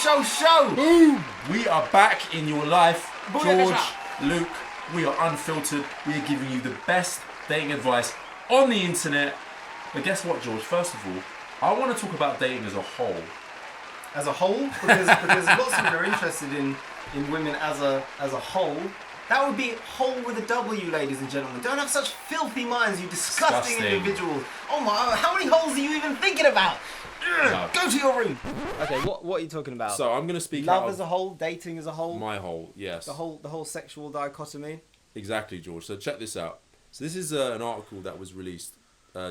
show. Boom! We are back in your life. George, Luke, we are unfiltered. We are giving you the best dating advice on the internet. But guess what, George? First of all, I want to talk about dating as a whole. As a whole? Because lots of you are interested in women as a whole. That would be whole with a W, ladies and gentlemen. Don't have such filthy minds, you disgusting individuals. Oh my, how many holes are you even thinking about? No. Go to your room. Okay, what are you talking about? So I'm going to speak Love as a whole, dating as a whole. My whole, yes. The whole sexual dichotomy. Exactly, George. So check this out. So this is an article that was released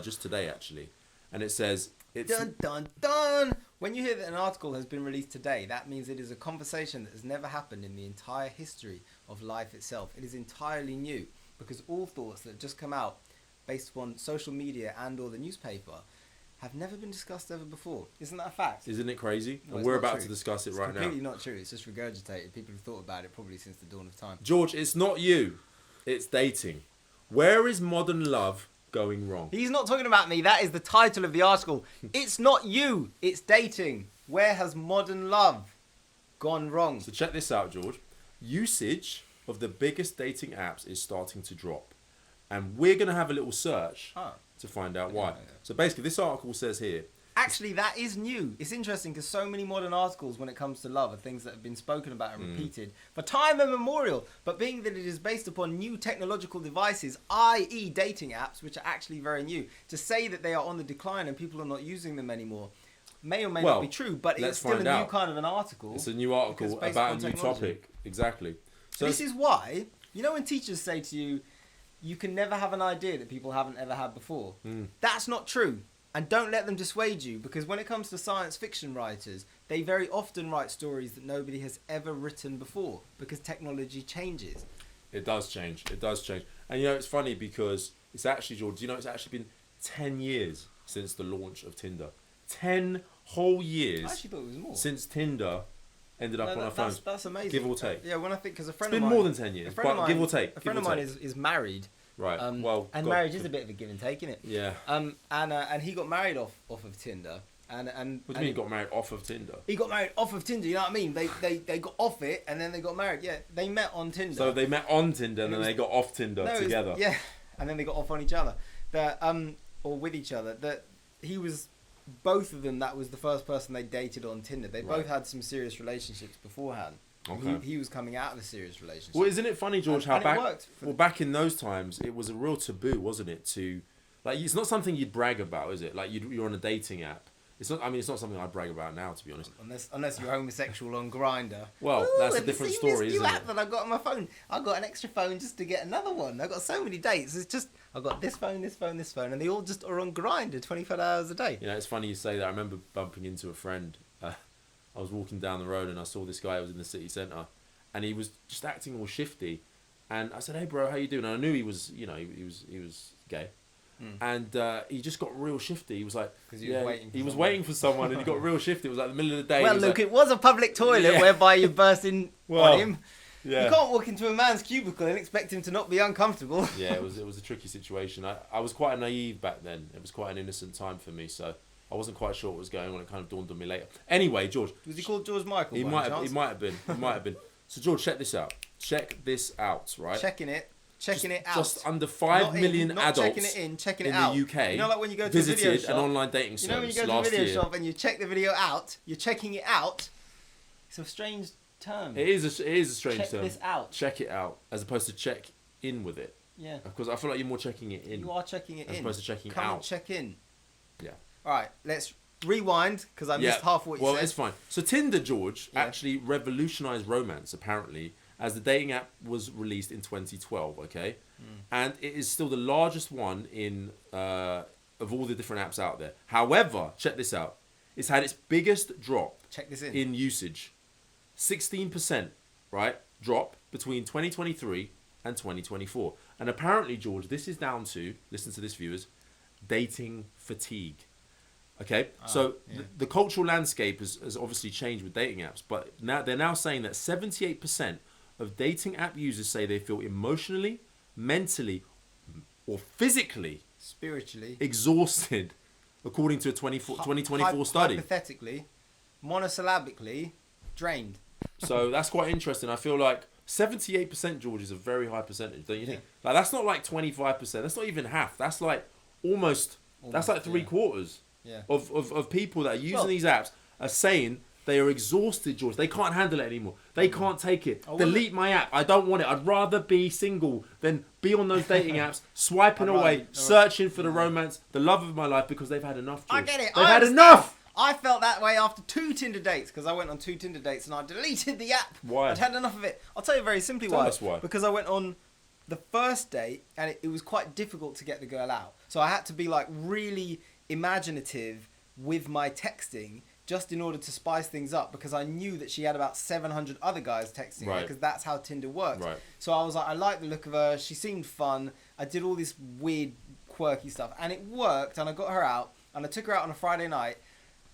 just today, actually, and it says it's dun dun dun. When you hear that an article has been released today, that means it is a conversation that has never happened in the entire history of life itself. It is entirely new because all thoughts that have just come out based upon social media and or the newspaper have never been discussed ever before. Isn't that a fact? Isn't it crazy? No, and we're about to discuss it right now. It's completely not true. It's just regurgitated. People have thought about it probably since the dawn of time. George, it's not you. It's dating. Where is modern love going wrong? He's not talking about me. That is the title of the article. It's not you. It's dating. Where has modern love gone wrong? So check this out, George. Usage of the biggest dating apps is starting to drop. And we're going to have a little search to find out why. Yeah. So basically, this article says here... Actually, that is new. It's interesting because so many modern articles when it comes to love are things that have been spoken about and repeated for time immemorial. But being that it is based upon new technological devices, i.e. dating apps, which are actually very new, to say that they are on the decline and people are not using them anymore may or may not be true, but it's still a new kind of an article. It's a new article about a new topic. Exactly. So this is why, you know when teachers say to you, you can never have an idea that people haven't ever had before. That's not true. And don't let them dissuade you, because when it comes to science fiction writers, they very often write stories that nobody has ever written before, because technology changes. It does change. It does change. And you know, it's funny because it's actually, George, you know, it's actually been 10 years since the launch of Tinder. 10 whole years. I actually thought it was more. Since Tinder ended up on our phones. That's amazing. Give or take. Yeah, when I think, because a friend of mine... It's been more than 10 years, but give or take. A friend of mine is married. Right. And marriage is a bit of a give and take, isn't it? Yeah. And he got married off of Tinder. And what do you mean he got married off of Tinder? He got married off of Tinder. You know what I mean? They got off it and then they got married. Yeah. They met on Tinder. So they met on Tinder and then they got off Tinder together. Yeah. And then they got off on each other. Or with each other. Both of them. That was the first person they dated on Tinder. They both had some serious relationships beforehand. Okay. He was coming out of a serious relationship. Well, isn't it funny, George, how back in those times, it was a real taboo, wasn't it? To, like, it's not something you'd brag about, is it? Like, you're on a dating app. It's not. I mean, it's not something I brag about now, to be honest. Unless you're homosexual on Grindr. Well, that's a different story, isn't it? App that I got on my phone. I got an extra phone just to get another one. I got so many dates. It's just I got this phone, and they all just are on Grindr 24 hours a day. You know, it's funny you say that. I remember bumping into a friend. I was walking down the road and I saw this guy who was in the city centre, and he was just acting all shifty. And I said, "Hey, bro, how you doing?" And I knew he was, you know, he was gay. And he just got real shifty. He was like, he was waiting for someone, and he got real shifty. It was like the middle of the day. Well, look, it was a public toilet whereby you burst in on him. Yeah. You can't walk into a man's cubicle and expect him to not be uncomfortable. Yeah, it was a tricky situation. I was quite naive back then. It was quite an innocent time for me, so I wasn't quite sure what was going on. It kind of dawned on me later. Anyway, George. Was he called George Michael? He might have been. So, George, check this out. Check this out, right? Checking it out. Just under 5 million adults checking it in out. the UK you know, like when you go to a video shop, an online dating service. You know when you go to a video shop and you check the video out, you're checking it out. It's a strange term. It is a strange term. Check this out. Check it out, as opposed to check in with it. Yeah. Because I feel like you're more checking it in. You are checking it in. As opposed to checking Come out. and check in. Yeah. All right, let's rewind, because I missed half what you said. Well, it's fine. So Tinder, George, actually revolutionised romance, apparently, as the dating app was released in 2012, okay? And it is still the largest one of all the different apps out there. However, check this out. It's had its biggest drop in usage. 16%, right? Drop between 2023 and 2024. And apparently, George, this is down to, listen to this, viewers, dating fatigue. Okay, the cultural landscape has obviously changed with dating apps, but now they're now saying that 78% of dating app users say they feel emotionally, mentally, or physically, spiritually exhausted, according to a 2024 study. Hypothetically, monosyllabically, drained. So that's quite interesting. I feel like 78%, George, is a very high percentage, don't you think? Like, that's not like 25%. That's not even half. That's like almost that's like three quarters of people that are using these apps are saying they are exhausted, George. They can't handle it anymore. They can't take it. Delete my app. I don't want it. I'd rather be single than be on those dating apps, swiping away, searching for the romance, the love of my life, because they've had enough, George. I get it. They've had enough. I felt that way after 2 Tinder dates, because I went on 2 Tinder dates and I deleted the app. Why? I'd had enough of it. I'll tell you very simply Tell us why. Because I went on the first date and it was quite difficult to get the girl out. So I had to be like really imaginative with my texting just in order to spice things up, because I knew that she had about 700 other guys texting her, because that's how Tinder works. Right. So I was like, I like the look of her. She seemed fun. I did all this weird, quirky stuff and it worked, and I got her out and I took her out on a Friday night.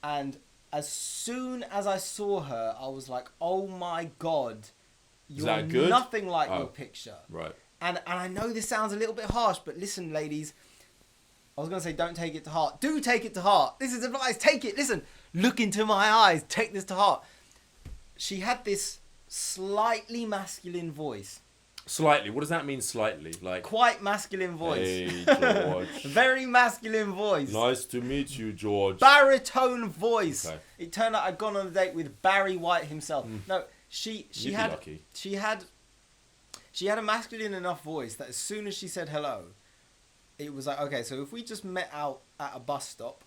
And as soon as I saw her, I was like, oh my God, you're nothing like your picture. Right. And I know this sounds a little bit harsh, but listen, ladies, I was going to say don't take it to heart. Do take it to heart. This is advice. Take it. Listen, look into my eyes. Take this to heart. She had this slightly masculine voice. Slightly. What does that mean, slightly? Like quite masculine voice. Hey, George. Very masculine voice. Nice to meet you, George. Baritone voice. Okay. It turned out I'd gone on a date with Barry White himself. No, she had a masculine enough voice that as soon as she said hello, it was like, okay, so if we just met out at a bus stop,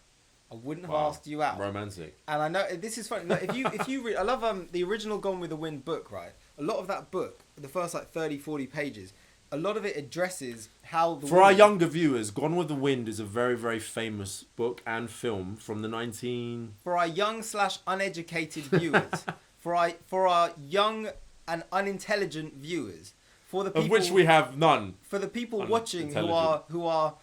I wouldn't have asked you out. Romantic. And I know this is funny. No, if you read, I love the original Gone with the Wind book, right? A lot of that book, the first like 30, 40 pages, a lot of it addresses how the For our younger viewers, Gone with the Wind is a very, very famous book and film from the For our young / uneducated viewers, for our young and unintelligent viewers, for the people, of which we have none. For the people watching who are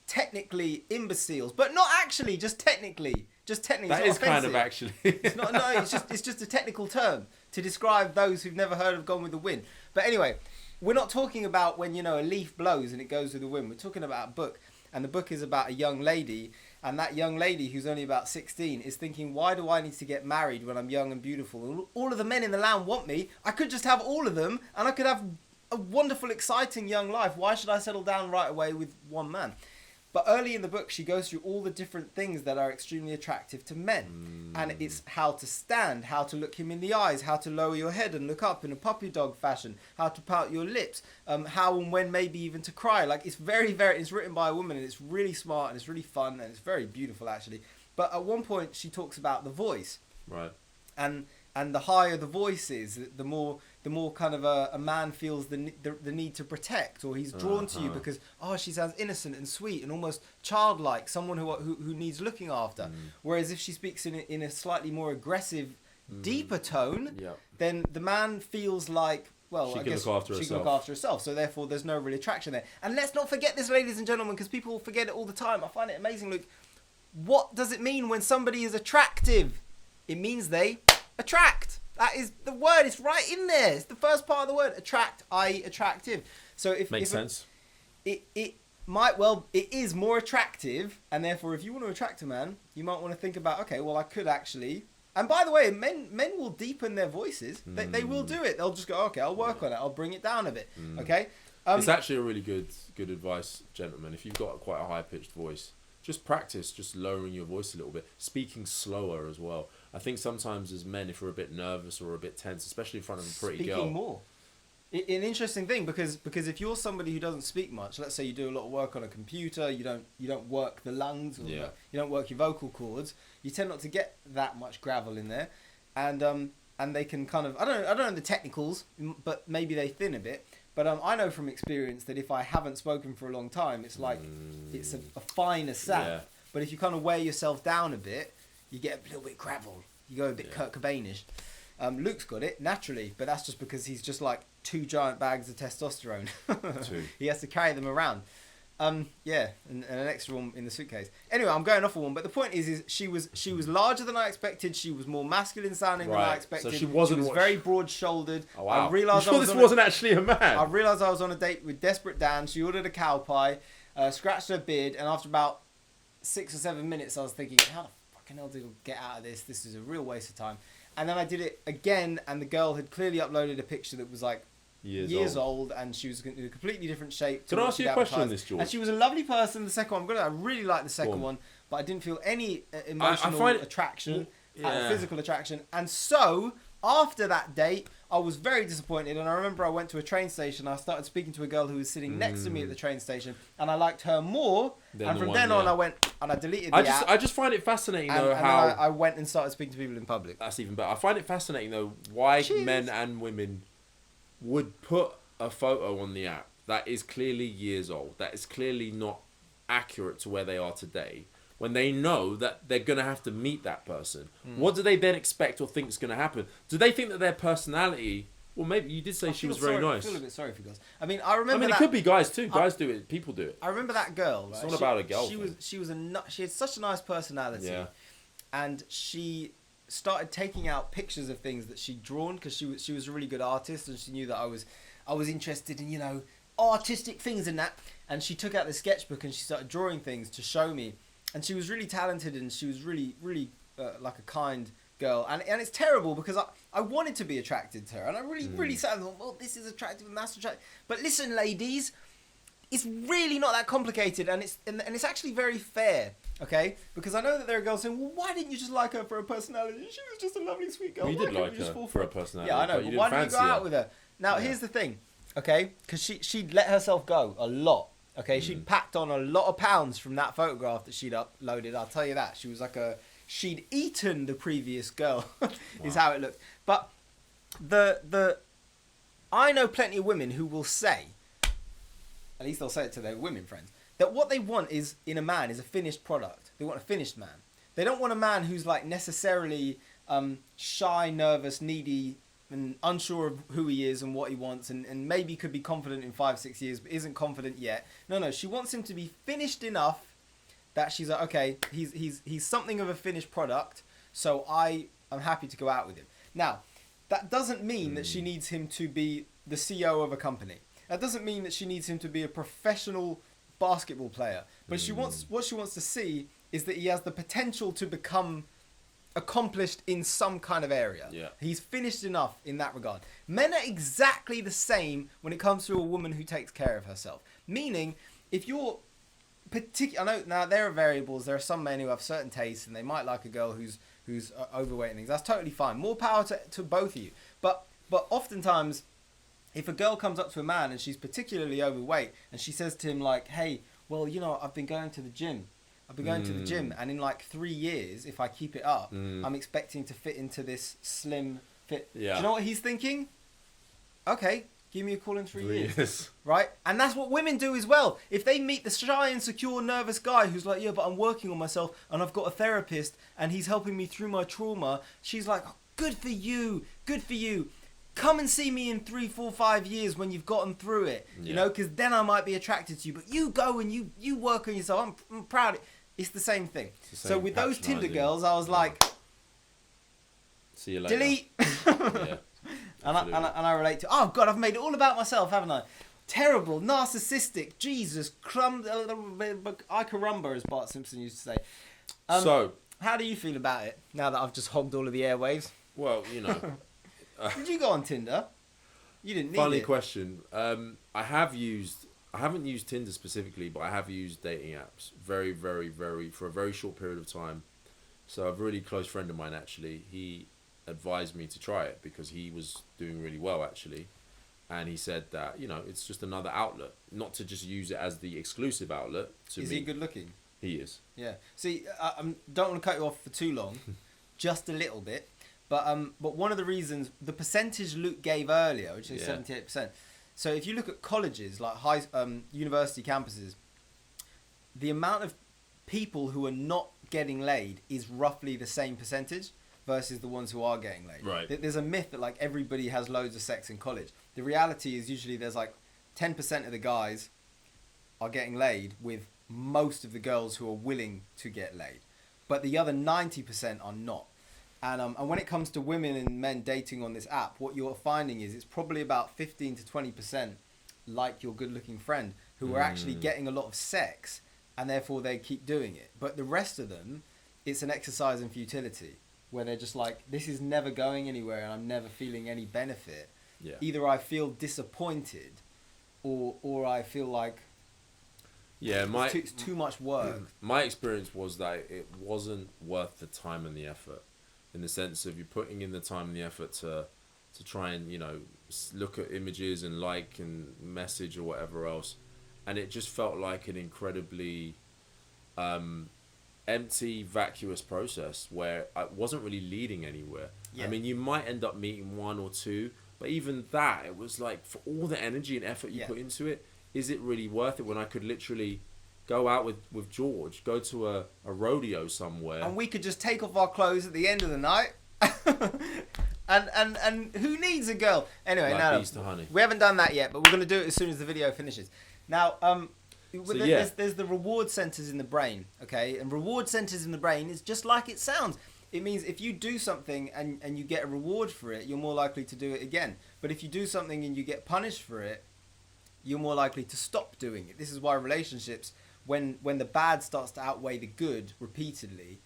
technically imbeciles, but not actually, just technically. That is kind of actually. It's not. No, it's just a technical term to describe those who've never heard of Gone with the Wind. But anyway, we're not talking about when a leaf blows and it goes with the wind. We're talking about a book, and the book is about a young lady, and that young lady who's only about 16 is thinking, why do I need to get married when I'm young and beautiful? All of the men in the land want me. I could just have all of them, and I could have a wonderful, exciting young life. Why should I settle down right away with one man? But early in the book, she goes through all the different things that are extremely attractive to men. And it's how to stand, how to look him in the eyes, how to lower your head and look up in a puppy dog fashion, how to pout your lips, how and when maybe even to cry. Like, it's it's written by a woman, and it's really smart and it's really fun and it's very beautiful, actually. But at one point, she talks about the voice. Right. And the higher the voice is, the more kind of a man feels the need to protect, or he's drawn to you because she sounds innocent and sweet and almost childlike, someone who needs looking after. Whereas if she speaks in a slightly more aggressive, deeper tone, then the man feels like, well, I guess she can look after herself. So therefore, there's no real attraction there. And let's not forget this, ladies and gentlemen, because people forget it all the time. I find it amazing. Look, what does it mean when somebody is attractive? It means they attract. That is the word. It's right in there. It's the first part of the word. Attract, i.e. attractive. So makes sense. It is more attractive, and therefore if you want to attract a man, you might want to think about, okay, well, I could actually. And by the way, men will deepen their voices. They will do it. They'll just go, okay, I'll work on it. I'll bring it down a bit. Okay. It's actually a really good advice, gentlemen. If you've got quite a high pitched voice, just practice just lowering your voice a little bit, speaking slower as well. I think sometimes as men, if we're a bit nervous or a bit tense, especially in front of a pretty girl. Speaking more. An interesting thing, because if you're somebody who doesn't speak much, let's say you do a lot of work on a computer, you don't work the lungs, or you don't work your vocal cords, you tend not to get that much gravel in there, and they can kind of, I don't know the technicals, but maybe they thin a bit. But I know from experience that if I haven't spoken for a long time, it's like it's a finer sound. Yeah. But if you kind of wear yourself down a bit, you get a little bit gravel. You go a bit Kurt Cobainish. Luke's got it naturally, but that's just because he's just like 2 giant bags of testosterone. 2. He has to carry them around. And an extra one in the suitcase. Anyway, I'm going off on one, but the point is she was larger than I expected. She was more masculine sounding than I expected. So she was very broad-shouldered. Oh, wow. I realised this wasn't actually a man. I realised I was on a date with Desperate Dan. She ordered a cow pie, scratched her beard, and after about 6 or 7 minutes, I was thinking, how the fucking hell did I get out of this? This is a real waste of time. And then I did it again, and the girl had clearly uploaded a picture that was like years old, and she was in a completely different shape. Can I ask you a question on this, George? And she was a lovely person. The second one, I really liked the second one, but I didn't feel any emotional attraction, physical attraction. And so after that date, I was very disappointed. And I remember I went to a train station. I started speaking to a girl who was sitting next to me at the train station, and I liked her more. And from then on, I went and I deleted the app. I just find it fascinating though and how I went and started speaking to people in public. That's even better. I find it fascinating though why men and women would put a photo on the app that is clearly years old, that is clearly not accurate to where they are today, when they know that they're going to have to meet that person. What do they then expect or think is going to happen? Do they think that their personality... Well, maybe you did say she was very nice. I feel a bit sorry for girls. I mean, it could be guys too. Guys do it. People do it. I remember that girl. Right? It's not about a girl. She had such a nice personality. Yeah. And she started taking out pictures of things that she'd drawn because she was a really good artist, and she knew that I was interested in artistic things and that. And she took out the sketchbook and she started drawing things to show me. And she was really talented, and she was really like a kind girl. And it's terrible because I wanted to be attracted to her, and I really sat and thought, well, this is attractive and that's attractive. But listen, ladies, it's really not that complicated, and it's actually very fair. Okay, because I know that there are girls saying, well, why didn't you just like her for her personality? She was just a lovely, sweet girl. Well, you did like her for her personality. Yeah, I know, but why didn't you go out with her? Now, here's the thing, okay? Because she'd let herself go a lot, okay? She'd packed on a lot of pounds from that photograph that she'd uploaded, I'll tell you that. She was like she'd eaten the previous girl, is how it looked. But I know plenty of women who will say, at least they'll say it to their women friends, that what they want in a man is a finished product. They want a finished man. They don't want a man who's like necessarily shy, nervous, needy, and unsure of who he is and what he wants, and maybe could be confident in 5-6 years, but isn't confident yet. No, she wants him to be finished enough that she's like, okay, he's something of a finished product, so I'm happy to go out with him. Now, that doesn't mean that she needs him to be the CEO of a company. That doesn't mean that she needs him to be a professional basketball player, but what she wants to see is that he has the potential to become accomplished in some kind of area. Yeah. He's finished enough in that regard. Men are exactly the same when it comes to a woman who takes care of herself. Meaning, if you're I know now there are variables. There are some men who have certain tastes, and they might like a girl who's overweight and things. That's totally fine. More power to both of you. But oftentimes, if a girl comes up to a man and she's particularly overweight, and she says to him like, hey, well, I've been going to the gym. And in like 3 years, if I keep it up, I'm expecting to fit into this slim fit. Yeah. Do you know what he's thinking? Okay, give me a call in 3 years. Right? And that's what women do as well. If they meet the shy, insecure, nervous guy who's like, yeah, but I'm working on myself, and I've got a therapist, and he's helping me through my trauma, she's like, oh, good for you. Come and see me in 3, 4, 5 years when you've gotten through it, because then I might be attracted to you. But you go and you work on yourself. I'm proud. It's the same thing. So with those Tinder girls, I was like, see you later. Delete. Yeah, and I relate to, oh God, I've made it all about myself, haven't I? Terrible, narcissistic, Jesus, I carumba, as Bart Simpson used to say. So, how do you feel about it now that I've just hogged all of the airwaves? Well, Did you go on Tinder? You didn't need it. Funny question. I haven't used Tinder specifically, but I have used dating apps very, very, very, for a very short period of time. So a really close friend of mine, actually, he advised me to try it because he was doing really well, actually. And he said that, it's just another outlet, not to just use it as the exclusive outlet. Is he good looking? He is. Yeah. See, I don't want to cut you off for too long, just a little bit. But one of the reasons, the percentage Luke gave earlier, which is 78%. So if you look at colleges, like university campuses, the amount of people who are not getting laid is roughly the same percentage versus the ones who are getting laid. Right. There's a myth that like everybody has loads of sex in college. The reality is usually there's like 10% of the guys are getting laid with most of the girls who are willing to get laid. But the other 90% are not. And when it comes to women and men dating on this app, what you're finding is it's probably about 15 to 20% like your good-looking friend who are actually getting a lot of sex, and therefore they keep doing it. But the rest of them, it's an exercise in futility. where they're just like, this is never going anywhere and I'm never feeling any benefit. Yeah. Either I feel disappointed or I feel like it's too much work. My experience was that it wasn't worth the time and the effort, in the sense of you putting in the time and the effort to try and, you know, look at images and like and message or whatever else, and it just felt like an incredibly empty, vacuous process where I wasn't really leading anywhere. Yeah. I mean, you might end up meeting one or two, but even that, it was like, for all the energy and effort you put into it, is it really worth it when I could literally go out with George, go to a rodeo somewhere, and we could just take off our clothes at the end of the night, and who needs a girl anyway? Like bees to honey. We haven't done that yet, but we're going to do it as soon as the video finishes. Now, there's the reward centers in the brain, okay? And reward centers in the brain is just like it sounds. It means if you do something and you get a reward for it, you're more likely to do it again. But if you do something and you get punished for it, you're more likely to stop doing it. This is why relationships, when the bad starts to outweigh the good repeatedly,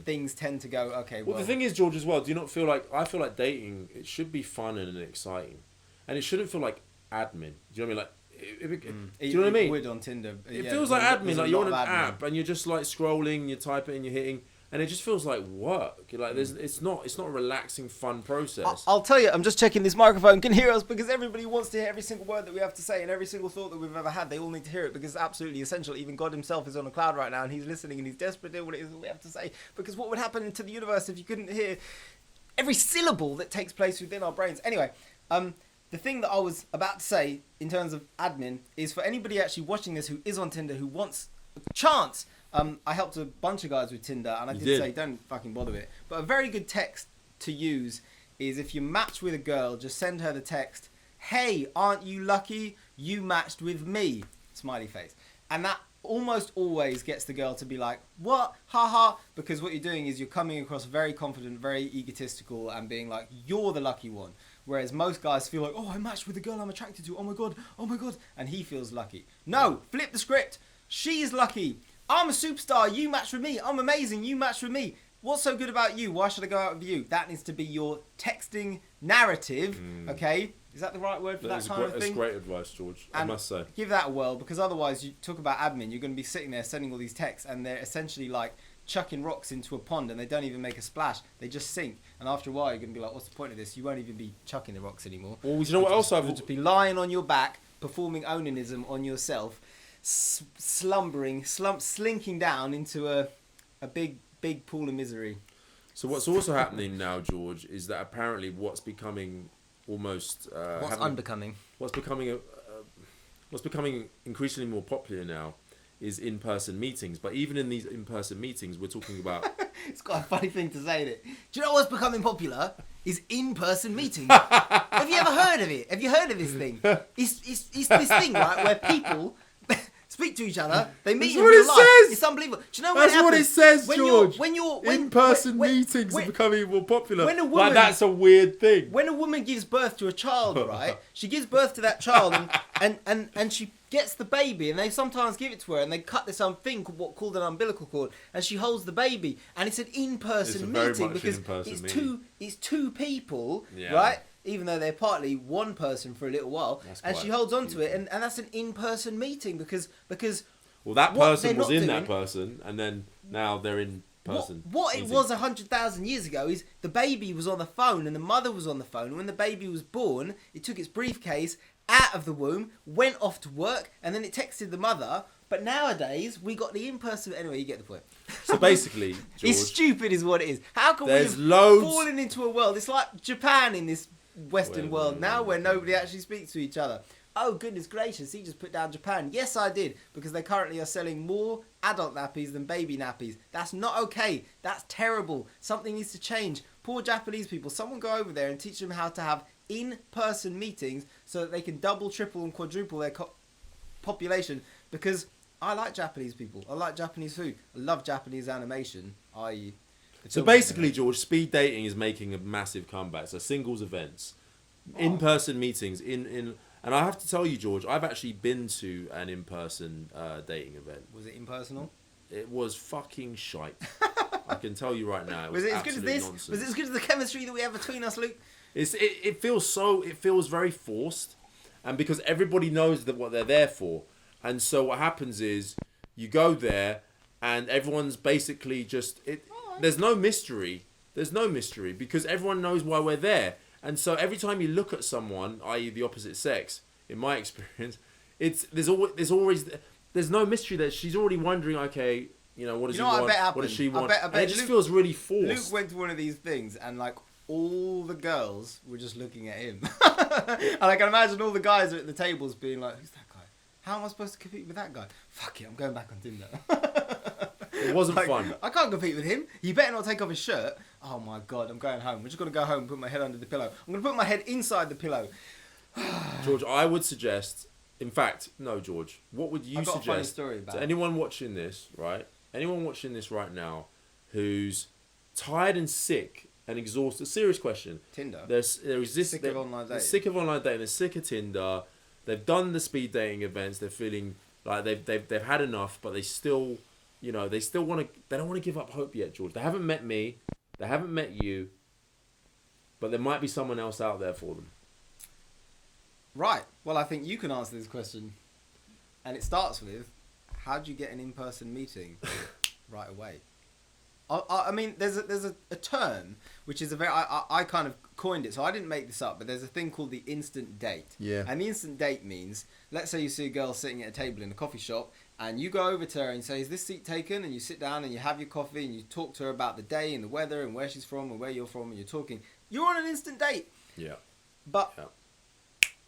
things tend to go, okay, well... Well, the thing is, George, as well, do you not feel like... I feel like dating, it should be fun and exciting. And it shouldn't feel like admin. Do you know what I mean? Like, do you know what I mean? It would on Tinder. It feels like admin. Like, you're on an app and you're just, like, scrolling, you type it and you're hitting... And it just feels like work. Like it's not a relaxing, fun process. I'll tell you, I'm just checking this microphone can hear us, because everybody wants to hear every single word that we have to say and every single thought that we've ever had. They all need to hear it because it's absolutely essential. Even God himself is on a cloud right now and he's listening and he's desperate to hear what it is that we have to say. Because what would happen to the universe if you couldn't hear every syllable that takes place within our brains? Anyway, the thing that I was about to say in terms of admin is, for anybody actually watching this who is on Tinder, who wants a chance... I helped a bunch of guys with Tinder, and I did say don't fucking bother with it. But a very good text to use is, if you match with a girl, just send her the text, "Hey, aren't you lucky? You matched with me." Smiley face. And that almost always gets the girl to be like, "What? Haha." Because what you're doing is you're coming across very confident, very egotistical, and being like, you're the lucky one. Whereas most guys feel like, oh, I matched with a girl I'm attracted to. Oh my God. And he feels lucky. No, flip the script. She's lucky. I'm a superstar, you match with me. I'm amazing, you match with me. What's so good about you? Why should I go out with you? That needs to be your texting narrative, okay? Is that the right word for that kind of thing? That's great advice, George, I must say. Give that a whirl, because otherwise, you talk about admin, you're going to be sitting there sending all these texts, and they're essentially like chucking rocks into a pond, and they don't even make a splash. They just sink. And after a while, you're going to be like, what's the point of this? You won't even be chucking the rocks anymore. Well, you know what else You'll just be lying on your back, performing onanism on yourself, slinking down into a big pool of misery. So what's also happening now, George, is that apparently what's becoming almost what's becoming increasingly more popular now is in-person meetings. But even in these in-person meetings, we're talking about... It's quite a funny thing to say, that. Do you know what's becoming popular? Is in-person meetings. Have you ever heard of it? Have you heard of this thing? It's this thing, right, where people speak to each other. They meet in real life. It's unbelievable. Do you know what That's what it says, George. When in-person meetings are becoming more popular. When a woman, like, that's a weird thing. When a woman gives birth to a child, right? She gives birth to that child, and she gets the baby, and they sometimes give it to her, and they cut this thing called an umbilical cord, and she holds the baby, and it's an in-person meeting because it's two people, right? Even though they're partly one person for a little while, and she holds on to it, and that's an in-person meeting because well, that person was in that person, and then now they're in person. What it was 100,000 years ago is the baby was on the phone and the mother was on the phone. When the baby was born, it took its briefcase out of the womb, went off to work, and then it texted the mother. But nowadays, we got the in-person... Anyway, you get the point. So basically, George... It's stupid is what it is. How can we have fallen into a world... It's like Japan in this Western world now where nobody actually speaks to each other. Oh, goodness gracious, he just put down Japan. Yes, I did, because they currently are selling more adult nappies than baby nappies. That's not okay. That's terrible. Something needs to change. Poor Japanese people. Someone go over there and teach them how to have in-person meetings so that they can double, triple, and quadruple their population, because... I like Japanese people. I like Japanese food. I love Japanese animation, i.e. So basically, George, speed dating is making a massive comeback. So singles events, in-person meetings, and I have to tell you, George, I've actually been to an in-person dating event. Was it impersonal? It was fucking shite. I can tell you right now. Was it as good as absolute this? nonsense. Was it as good as the chemistry that we have between us, Luke? It feels very forced, and because everybody knows that what they're there for, and so what happens is you go there, and everyone's basically just there's no mystery. There's no mystery because everyone knows why we're there, and so every time you look at someone, i.e., the opposite sex, in my experience, there's no mystery there. She's already wondering, okay, what does he want? What does she want? I bet it just feels really forced. Luke went to one of these things, and like all the girls were just looking at him, and I can imagine all the guys at the tables being like, "Who's that guy? How am I supposed to compete with that guy? Fuck it, I'm going back on Tinder." It wasn't fun. I can't compete with him. You better not take off his shirt. Oh my God, I'm going home. We're just going to go home and put my head under the pillow. I'm going to put my head inside the pillow. George, I would suggest, in fact, no, George, what would you I've got suggest a funny story about to anyone watching this, right? Anyone watching this right now who's tired and sick and exhausted? Serious question. Tinder. Sick of online dating. Sick of online dating. They're sick of Tinder. They've done the speed dating events. They're feeling like they've had enough, but they still, they don't want to give up hope yet, George. They haven't met me. They haven't met you. But there might be someone else out there for them. Right. Well, I think you can answer this question. And it starts with, how do you get an in-person meeting right away? I mean, there's a term, which is I kind of coined it, so I didn't make this up, but there's a thing called the instant date. Yeah. And the instant date means, let's say you see a girl sitting at a table in a coffee shop, and you go over to her and say, is this seat taken? And you sit down and you have your coffee and you talk to her about the day and the weather and where she's from and where you're from and you're talking. You're on an instant date. Yeah. But... Yeah.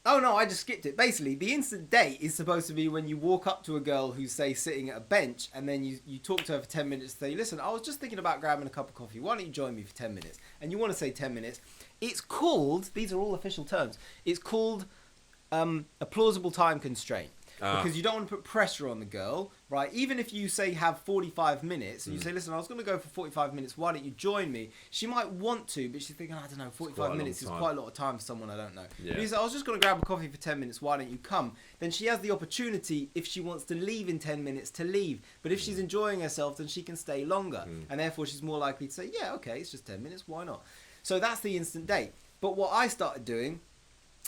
Oh no, I just skipped it. Basically, the instant date is supposed to be when you walk up to a girl who's, say, sitting at a bench, and then you talk to her for 10 minutes and say, listen, I was just thinking about grabbing a cup of coffee. Why don't you join me for 10 minutes? And you want to say 10 minutes. It's called, these are all official terms, it's called a plausible time constraint. Because you don't want to put pressure on the girl, right? Even if you say have 45 minutes and you say, listen, I was going to go for 45 minutes. Why don't you join me? She might want to, but she's thinking, I don't know, 45 minutes is quite a lot of time for someone I don't know. Yeah. But you say, I was just going to grab a coffee for 10 minutes. Why don't you come? Then she has the opportunity, if she wants to leave in 10 minutes, to leave. But if she's enjoying herself, then she can stay longer. And therefore, she's more likely to say, yeah, okay, it's just 10 minutes. Why not? So that's the instant date. But what I started doing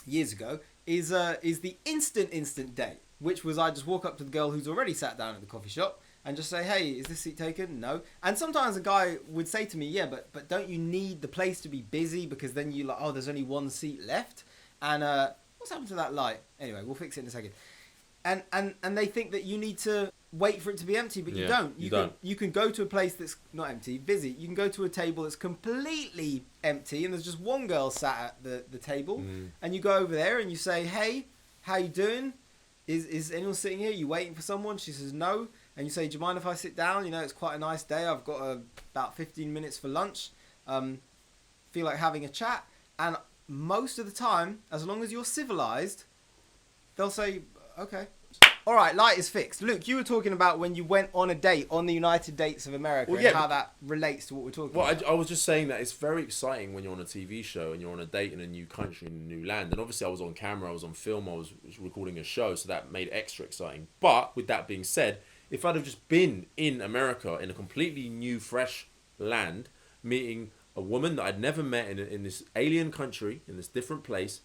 years ago is the instant date. Which was I just walk up to the girl who's already sat down at the coffee shop and just say, hey, is this seat taken? No. And sometimes a guy would say to me, yeah, but don't you need the place to be busy because then you like, oh, there's only one seat left? And what's happened to that light? Anyway, we'll fix it in a second. And they think that you need to wait for it to be empty, but you don't. You can go to a place that's not empty, busy. You can go to a table that's completely empty and there's just one girl sat at the table. And you go over there and you say, hey, how you doing? Is anyone sitting here? You waiting for someone? She says no. And you say, do you mind if I sit down? It's quite a nice day. I've got about 15 minutes for lunch. Feel like having a chat. And most of the time, as long as you're civilized, they'll say, okay. All right, light is fixed. Luke, you were talking about when you went on a date on the United Dates of America and how that relates to what we're talking about. Well, I was just saying that it's very exciting when you're on a TV show and you're on a date in a new country, in a new land. And obviously I was on camera, I was on film, I was recording a show, so that made it extra exciting. But with that being said, if I'd have just been in America, in a completely new, fresh land, meeting a woman that I'd never met in this alien country, in this different place,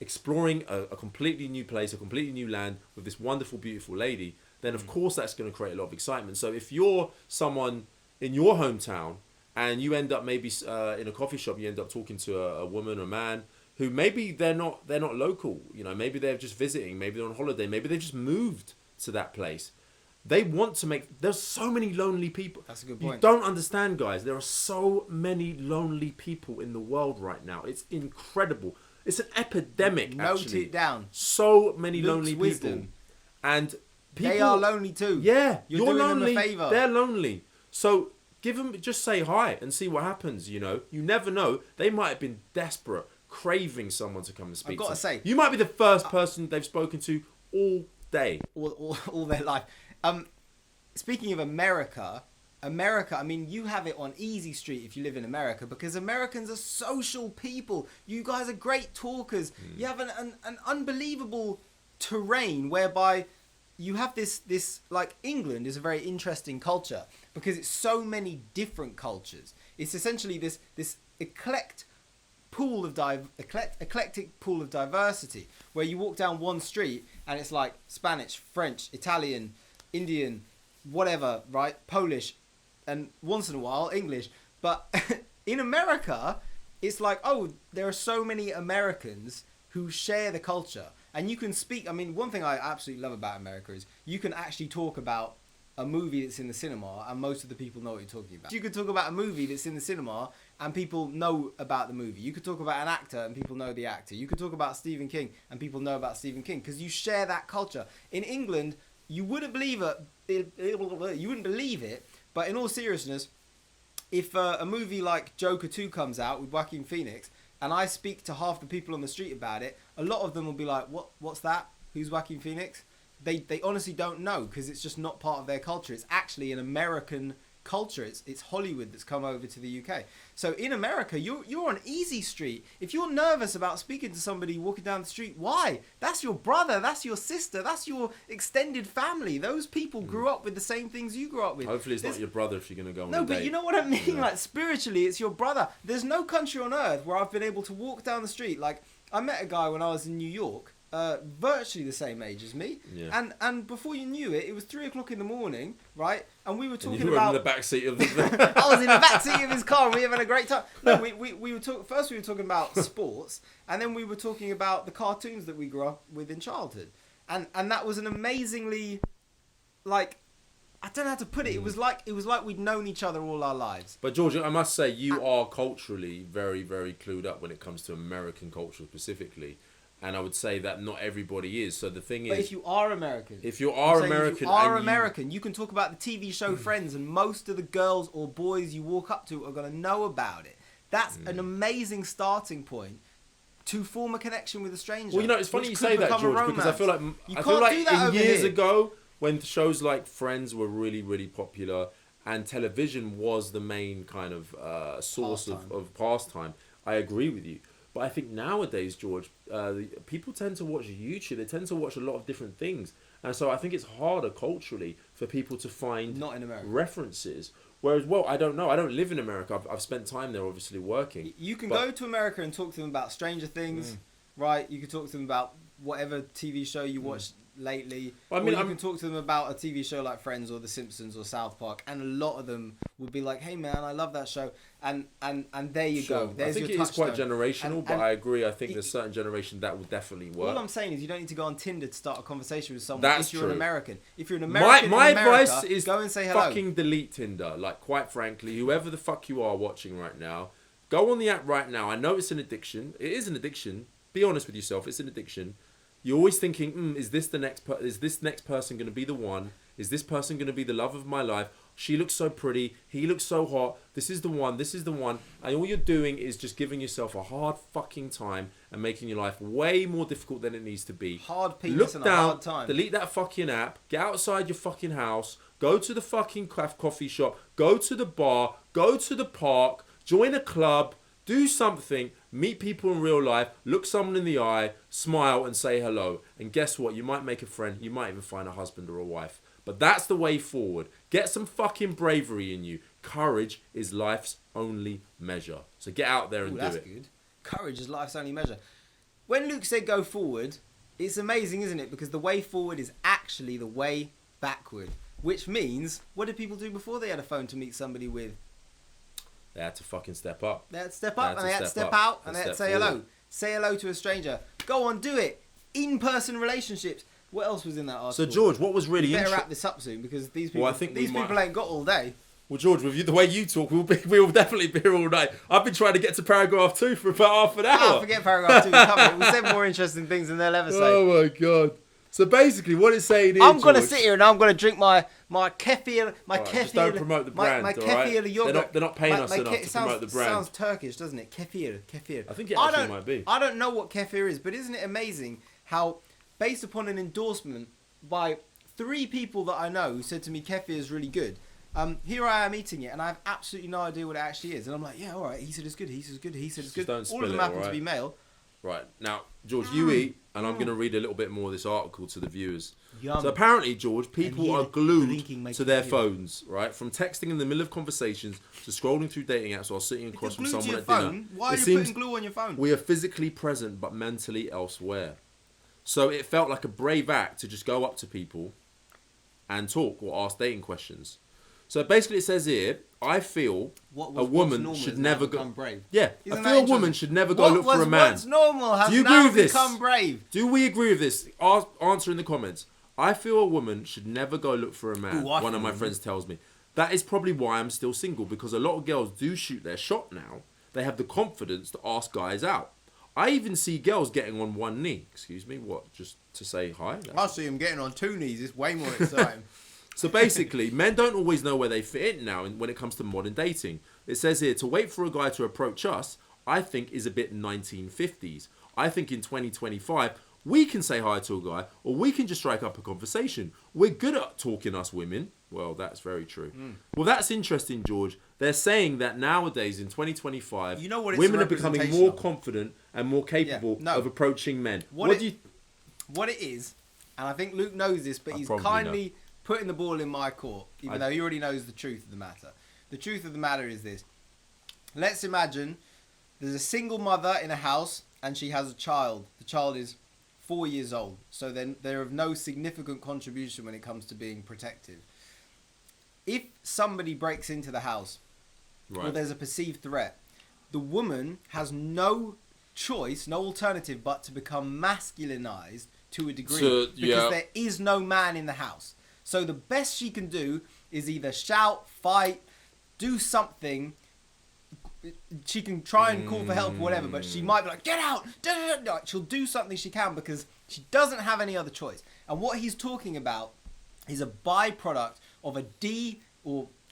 exploring a completely new place, a completely new land with this wonderful, beautiful lady, then of course that's going to create a lot of excitement. So if you're someone in your hometown and you end up maybe in a coffee shop, you end up talking to a woman or man who maybe they're not local, maybe they're just visiting, maybe they're on holiday, maybe they've just moved to that place. They want to there's so many lonely people. That's a good point. You don't understand, guys. There are so many lonely people in the world right now. It's incredible. It's an epidemic, Note actually. it down. So many Luke's lonely wisdom. people. And people... They are lonely too. Yeah. You're doing lonely. them a favour. They're lonely. So just say hi and see what happens, You never know. They might have been desperate, craving someone to come and speak to. I've got to say... You might be the first person they've spoken to all day. All their life. Speaking of America, I mean, you have it on easy street if you live in America because Americans are social people. You guys are great talkers. You have an unbelievable terrain whereby you have this like England is a very interesting culture because it's so many different cultures. It's essentially this eclectic pool of diversity where you walk down one street and it's like Spanish, French, Italian, Indian, whatever, right? Polish, and once in a while English. But in America, it's like, oh, there are so many Americans who share the culture. And you can speak, I mean, one thing I absolutely love about America is you can actually talk about a movie that's in the cinema and most of the people know what you're talking about. You could talk about a movie that's in the cinema and people know about the movie. You could talk about an actor and people know the actor. You could talk about Stephen King and people know about Stephen King because you share that culture. In England, you wouldn't believe it, but in all seriousness, if a movie like Joker 2 comes out with Joaquin Phoenix, and I speak to half the people on the street about it, a lot of them will be like, what's that? Who's Joaquin Phoenix? They honestly don't know because it's just not part of their culture. It's actually an American culture. It's Hollywood that's come over to the UK. So in America, you're on easy street. If you're nervous about speaking to somebody walking down the street, why? That's your brother, that's your sister, that's your extended family. Those people grew up with the same things you grew up with. Hopefully it's not your brother if you're going to go on a No, date. but you know what I mean? Like, spiritually, it's your brother. There's no country on earth where I've been able to walk down the street. Like, I met a guy when I was in New York, virtually the same age as me. Yeah. And before you knew it, it was 3 o'clock in the morning, right? And we were talking you were about... in the backseat of the... I was in the backseat of his car and we were having a great time. No, we were first we were talking about sports, and then we were talking about the cartoons that we grew up with in childhood. And that was an amazingly, like, I don't know how to put it. It was like we'd known each other all our lives. But George, I must say, you are culturally very, very clued up when it comes to American culture specifically. And I would say that not everybody is. So the thing is... But if you are American... If you are American... you can talk about the TV show Friends, and most of the girls or boys you walk up to are going to know about it. That's an amazing starting point to form a connection with a stranger. Well, you know, it's funny you say that, George, because I feel like... You can't do that over years here. ago, when shows like Friends were really, really popular, and television was the main kind of source of pastime, I agree with you. But I think nowadays, George, people tend to watch YouTube. They tend to watch a lot of different things. And so I think it's harder culturally for people to find Not in America. references. Whereas, well, I don't know. I don't live in America. I've spent time there, obviously, working. You can go to America and talk to them about Stranger Things, right? You can talk to them about whatever TV show you watched lately. Well, I mean, or you can talk to them about a TV show like Friends or The Simpsons or South Park, and a lot of them would be like, "Hey man, I love that show," and there you go. There's I think your it is quite touchstone. generational, but I agree. I think there's a certain generation that will definitely work. All I'm saying is you don't need to go on Tinder to start a conversation with someone. That's if you're true. an American. If you're an American, my in America, advice is go and say hello. fucking delete Tinder. Like, quite frankly, whoever the fuck you are watching right now, go on the app right now. I know it's an addiction. It is an addiction. Be honest with yourself. It's an addiction. You're always thinking, is this next person going to be the one? Is this person going to be the love of my life? She looks so pretty. He looks so hot. This is the one. This is the one. And all you're doing is just giving yourself a hard fucking time and making your life way more difficult than it needs to be. Hard penis and a hard time. Delete that fucking app. Get outside your fucking house. Go to the fucking coffee shop. Go to the bar. Go to the park. Join a club. Do something, meet people in real life, look someone in the eye, smile and say hello. And guess what? You might make a friend. You might even find a husband or a wife. But that's the way forward. Get some fucking bravery in you. Courage is life's only measure. So get out there and do that's it. Good. Courage is life's only measure. When Luke said go forward, it's amazing, isn't it? Because the way forward is actually the way backward. Which means, what did people do before they had a phone to meet somebody with? They had to fucking step up. They had to step up and they had to step out and they had to say hello. forward. Say hello to a stranger. Go on, do it. In-person relationships. What else was in that article? So George, what was really better interesting? wrap this up soon because these people, Well, I think people ain't got all day. Well, George, with you, the way you talk, we'll definitely be here all night. I've been trying to get to paragraph 2 for about half an hour. Oh, forget paragraph 2. We covered it. We said more interesting things than they'll ever say. Oh my god! So basically, what it's saying is, I'm gonna sit here and I'm gonna drink my kefir, Right, just don't promote the brand, my all right? kefir yogurt. They're not paying us enough to promote the brand. Sounds Turkish, doesn't it? Kefir. I think it actually might be. I don't know what kefir is, but isn't it amazing how, based upon an endorsement by 3 people that I know who said to me kefir is really good, here I am eating it and I have absolutely no idea what it actually is, and I'm like, yeah, all right. He said it's good. He said it's good. He said it's good. Don't All of them spill it, happen all to be right? male. Right. Now, George, you eat, and I'm going to read a little bit more of this article to the viewers. Yum. So apparently, George, people here are the glued blinking makes to you their feel. phones, right? From texting in the middle of conversations to scrolling through dating apps while sitting If across you're from glued to someone your at dinner. phone, why are It you seems putting glue on your phone? we are physically present but mentally elsewhere. So it felt like a brave act to just go up to people and talk or ask dating questions. So basically, it says here, I feel a woman should never go. Brave. Yeah, Isn't I that feel a woman interesting? should never go look for a man. What's normal has Do you agree now with this? become brave. Do we agree with this? Answer in the comments. I feel a woman should never go look for a man. Ooh, I One feel of my a friends tells me. That is probably why I'm still single, because a lot of girls do shoot their shot now. They have the confidence to ask guys out. I even see girls getting on one knee. Excuse me, what? Just to say hi? I see him getting on two knees. It's way more exciting. So basically, men don't always know where they fit in now when it comes to modern dating. It says here, to wait for a guy to approach us, I think is a bit 1950s. I think in 2025, we can say hi to a guy, or we can just strike up a conversation. We're good at talking, us women. Well, that's very true. Well, that's interesting, George. They're saying that nowadays, in 2025, You know what it's women a are becoming representation more of? confident and more capable no. of approaching men. What do you... What it is, and I think Luke knows this, but I he's probably kindly putting the ball in my court, even though he already knows the truth of the matter. The truth of the matter is this. Let's imagine there's a single mother in a house and she has a child. The child is 4 years old. So then they're of no significant contribution when it comes to being protective. If somebody breaks into the house or there's a perceived threat, the woman has no choice, no alternative but to become masculinized to a degree because there is no man in the house. So the best she can do is either shout, fight, do something. She can try and call for help or whatever, but she might be like, get out! She'll do something she can because she doesn't have any other choice. And what he's talking about is a byproduct of a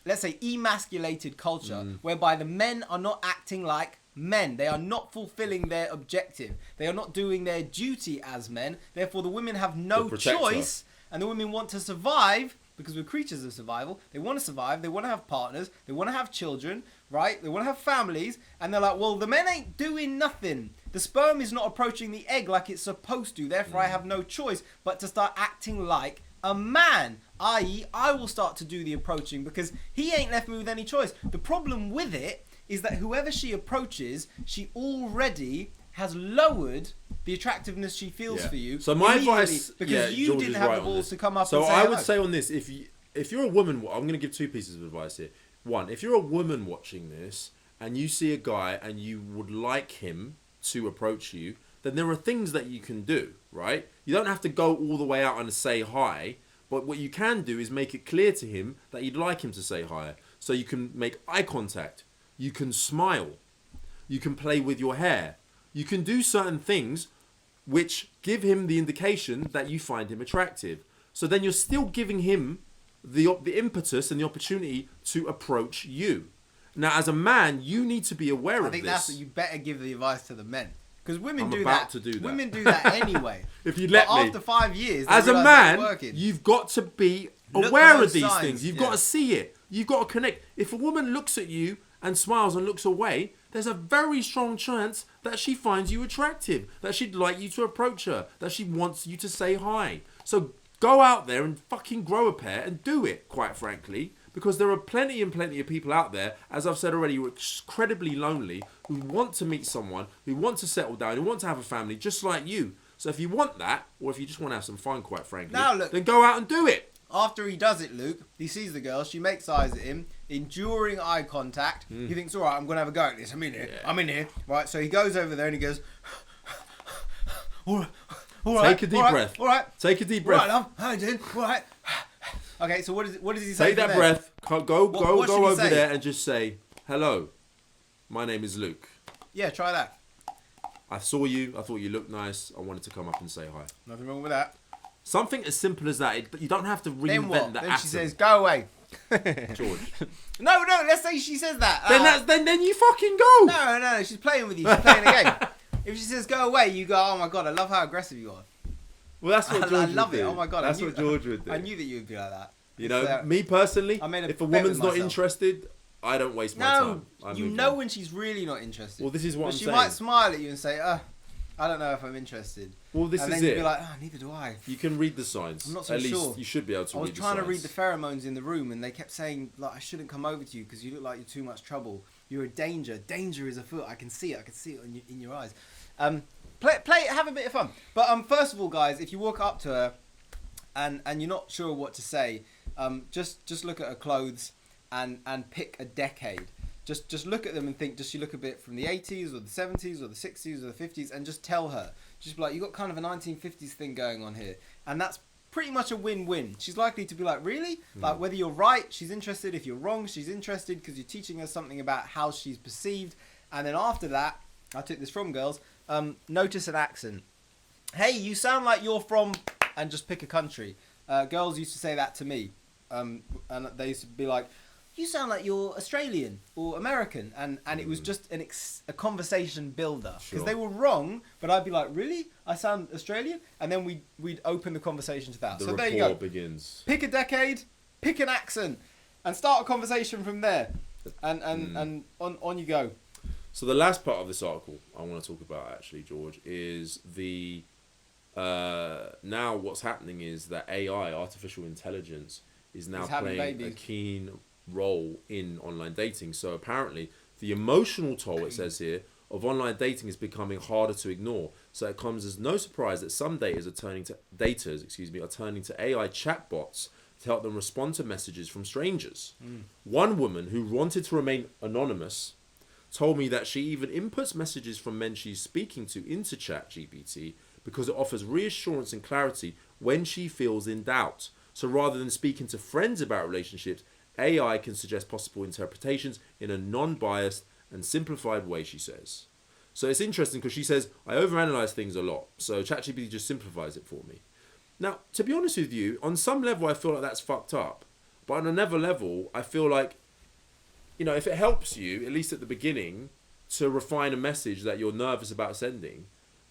let's say emasculated culture whereby the men are not acting like men. They are not fulfilling their objective. They are not doing their duty as men. Therefore, the women have no choice. And the women want to survive because we're creatures of survival. They want to survive. They want to have partners. They want to have children, right? They want to have families. And they're like, well, the men ain't doing nothing. The sperm is not approaching the egg like it's supposed to. Therefore, I have no choice but to start acting like a man. I.e., I will start to do the approaching because he ain't left me with any choice. The problem with it is that whoever she approaches, she already has lowered the attractiveness she feels for you. So my advice, because you George didn't is have right the on balls this. to come up so and say I would hello. say on this, if you're a woman, I'm going to give two pieces of advice here. One, if you're a woman watching this and you see a guy and you would like him to approach you, then there are things that you can do, right? You don't have to go all the way out and say hi, but what you can do is make it clear to him that you'd like him to say hi. So you can make eye contact, you can smile, you can play with your hair, you can do certain things which give him the indication that you find him attractive. So then you're still giving him the impetus and the opportunity to approach you. Now, as a man, you need to be aware of this. I think that's what you better give the advice to the men. Because women I'm do about that. to do that. Women do that anyway. If you let but me. after 5 years, they As a realise man, it's working. you've got to be Look aware for of these those signs, things. You've yeah. got to see it. You've got to connect. If a woman looks at you and smiles and looks away, there's a very strong chance that she finds you attractive, that she'd like you to approach her, that she wants you to say hi. So go out there and fucking grow a pair and do it, quite frankly, because there are plenty and plenty of people out there, as I've said already, who are incredibly lonely, who want to meet someone, who want to settle down, who want to have a family, just like you. So if you want that, or if you just want to have some fun, quite frankly, Now look, then go out and do it. After he does it, Luke, he sees the girl, she makes eyes at him, enduring eye contact. He thinks, all right, I'm going to have a go at this. I'm in here. Yeah. I'm in here. Right, so he goes over there and he goes, all right. All right. Take a deep breath. All right. Take a deep breath. All right, love. How you doing? All right. Okay, so what does he say? Take that there? breath. Go What should he over say? there and just say, hello, my name is Luke. Yeah, try that. I saw you. I thought you looked nice. I wanted to come up and say hi. Nothing wrong with that. Something as simple as that. You don't have to reinvent Then what? the Then atom. she says, go away. George. No, let's say she says that. Then you fucking go. No, she's playing with you. She's playing a game. If she says go away, you go, oh my God, I love how aggressive you are. Well, that's what George I love would it. do. Oh my God. That's what George would do. I knew that you would be like that. You know, me personally, I made a if a bet woman's with not myself. interested, I don't waste my No, time. I you move know on. when she's really not interested. Well, this is what but I'm she saying. might smile at you and say, I don't know if I'm interested. Well, this and is then you'd it. be like, oh, neither do I. You can read the signs. I'm not so At sure. least you should be able to I read was the trying signs. to read the pheromones in the room, and they kept saying, like, I shouldn't come over to you because you look like you're too much trouble. You're a danger. Danger is afoot. I can see it. I can see it in your eyes. Play, have a bit of fun. But first of all, guys, if you walk up to her and you're not sure what to say, just look at her clothes and pick a decade. Just look at them and think, does she look a bit from the 80s or the 70s or the 60s or the 50s? And just tell her. Just be like, you got kind of a 1950s thing going on here. And that's pretty much a win-win. She's likely to be like, really? Like, whether you're right, she's interested. If you're wrong, she's interested because you're teaching her something about how she's perceived. And then after that, I took this from girls, notice an accent. Hey, you sound like you're from... And just pick a country. Girls used to say that to me. And they used to be like, you sound like you're Australian or American. And it was just a conversation builder. Because they were wrong, but I'd be like, really? I sound Australian? And then we'd open the conversation to that. The so there you go. begins. Pick a decade, pick an accent, and start a conversation from there. And on you go. So the last part of this article I want to talk about, actually, George, is the... now what's happening is that AI, artificial intelligence, is now playing a keen role in online dating. So apparently the emotional toll, it says here, of online dating is becoming harder to ignore. So it comes as no surprise that some daters are turning to AI chatbots to help them respond to messages from strangers. One woman who wanted to remain anonymous told me that she even inputs messages from men she's speaking to into ChatGPT because it offers reassurance and clarity when she feels in doubt. So rather than speaking to friends about relationships, AI can suggest possible interpretations in a non-biased and simplified way, she says. So it's interesting because she says, I overanalyze things a lot. So ChatGPT just simplifies it for me. Now, to be honest with you, on some level, I feel like that's fucked up. But on another level, I feel like, you know, if it helps you, at least at the beginning, to refine a message that you're nervous about sending,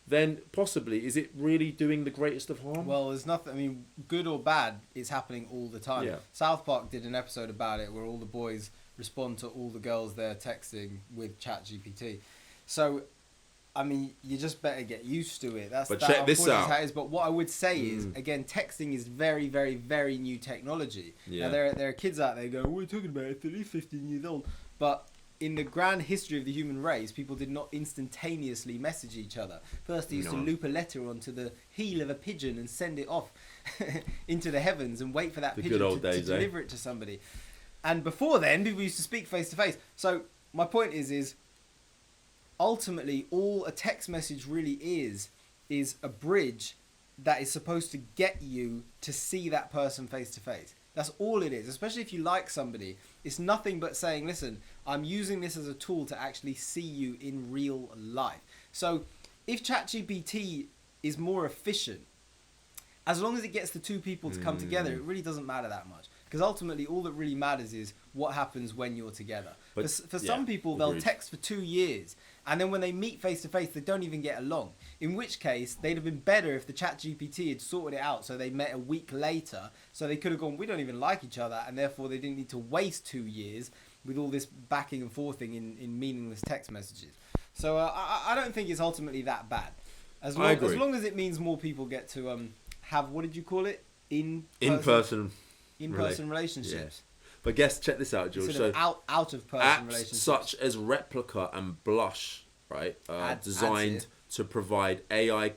then possibly, is it really doing the greatest of harm? Well, there's nothing, I mean, good or bad, it's happening all the time. Yeah. South Park did an episode about it where all the boys respond to all the girls they're texting with ChatGPT. So, I mean, you just better get used to it. But check this out. How it is. But what I would say is, again, texting is very, very, very new technology. Yeah. Now, there are kids out there going, what are you talking about? It's at least 15 years old. But in the grand history of the human race, people did not instantaneously message each other. First, they used to loop a letter onto the heel of a pigeon and send it off into the heavens and wait for that pigeon to deliver it to somebody. And before then, people used to speak face to face. So my point is ultimately all a text message really is a bridge that is supposed to get you to see that person face to face. That's all it is, especially if you like somebody. It's nothing but saying, listen, I'm using this as a tool to actually see you in real life. So if ChatGPT is more efficient, as long as it gets the two people to come together, it really doesn't matter that much. Because ultimately, all that really matters is what happens when you're together. But for some people, they'll text for 2 years, and then when they meet face to face, they don't even get along. In which case, they'd have been better if the ChatGPT had sorted it out, so they met a week later, so they could have gone, we don't even like each other, and therefore they didn't need to waste 2 years with all this backing and forthing in meaningless text messages. So I don't think it's ultimately that bad. As long as it means more people get to have, what did you call it? In-person relationships. Yeah. But check this out, George. Instead of out of person relationships. Such as Replica and Blush, right, designed to provide AI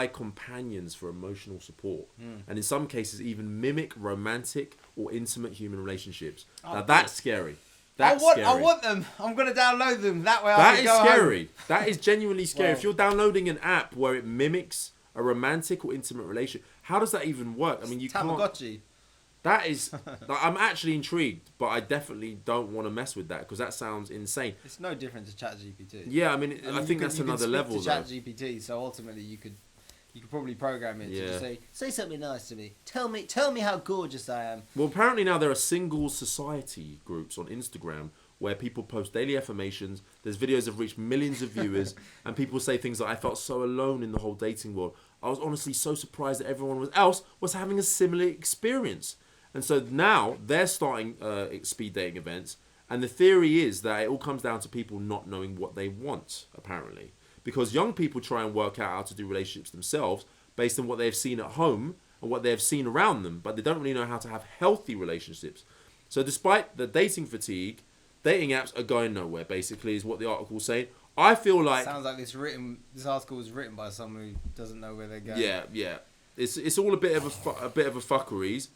companions for emotional support, and in some cases even mimic romantic or intimate human relationships. Now that's scary. I want them. I'm going to download them. That way I can go scary. Home. That is genuinely scary. Well, if you're downloading an app where it mimics a romantic or intimate relationship, how does that even work? I mean, you Tamagotchi. Can't. That is, I'm actually intrigued, but I definitely don't want to mess with that because that sounds insane. It's no different to ChatGPT. Yeah, I mean, I think that's another level. You can speak to ChatGPT, so ultimately you could probably program it to just say something nice to me. Tell me how gorgeous I am. Well, apparently now there are single society groups on Instagram where people post daily affirmations. There's videos that have reached millions of viewers, and people say things like, I felt so alone in the whole dating world. I was honestly so surprised that everyone else was having a similar experience. And so now they're starting speed dating events, And the theory is that it all comes down to people not knowing what they want, apparently. Because young people try and work out how to do relationships themselves based on what they've seen at home and what they've seen around them, but they don't really know how to have healthy relationships. So despite the dating fatigue, dating apps are going nowhere, basically, is what the article's saying. I feel like... Sounds like this article was written by someone who doesn't know where they're going. Yeah. It's all a bit of a fuckeries.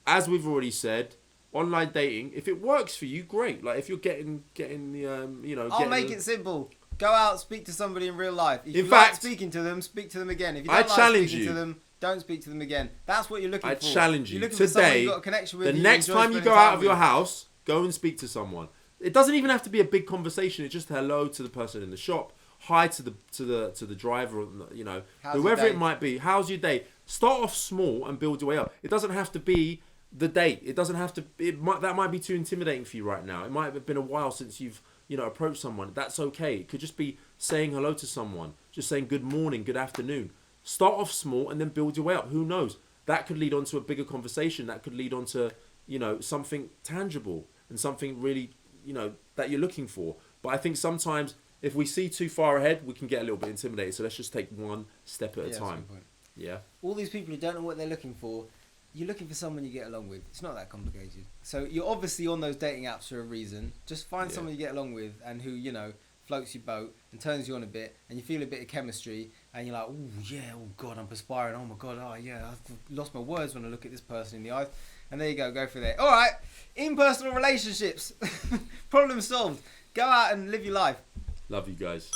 As we've already said, online dating, if it works for you, great. Like if you're getting I'll make it simple. Go out, speak to somebody in real life. If In you fact, like speaking to them, speak to them again. If you I don't like challenge speaking you. to them, don't speak to them again. That's what you're looking I for. challenge you. You're looking for someone Today, you've got a connection with. the you next enjoy time you spending go time out of your with. house, go and speak to someone. It doesn't even have to be a big conversation. It's just hello to the person in the shop, hi to the driver, How's whoever your it day? might be. How's your day? Start off small and build your way up. It doesn't have to be the date. It doesn't have to. That might be too intimidating for you right now. It might have been a while since you've approached someone. That's okay. It could just be saying hello to someone, just saying good morning, good afternoon. Start off small and then build your way up. Who knows? That could lead on to a bigger conversation. That could lead on to something tangible and something really that you're looking for. But I think sometimes if we see too far ahead, we can get a little bit intimidated. So let's just take one step at a That's a time. good point. Yeah. All these people who don't know what they're looking for, you're looking for someone you get along with. It's not that complicated. So you're obviously on those dating apps for a reason. Just find someone you get along with and who, floats your boat and turns you on a bit and you feel a bit of chemistry and you're like, oh yeah, oh God, I'm perspiring. Oh my God, oh yeah, I've lost my words when I look at this person in the eyes. And there you go for there. All right, impersonal relationships. Problem solved. Go out and live your life. Love you guys.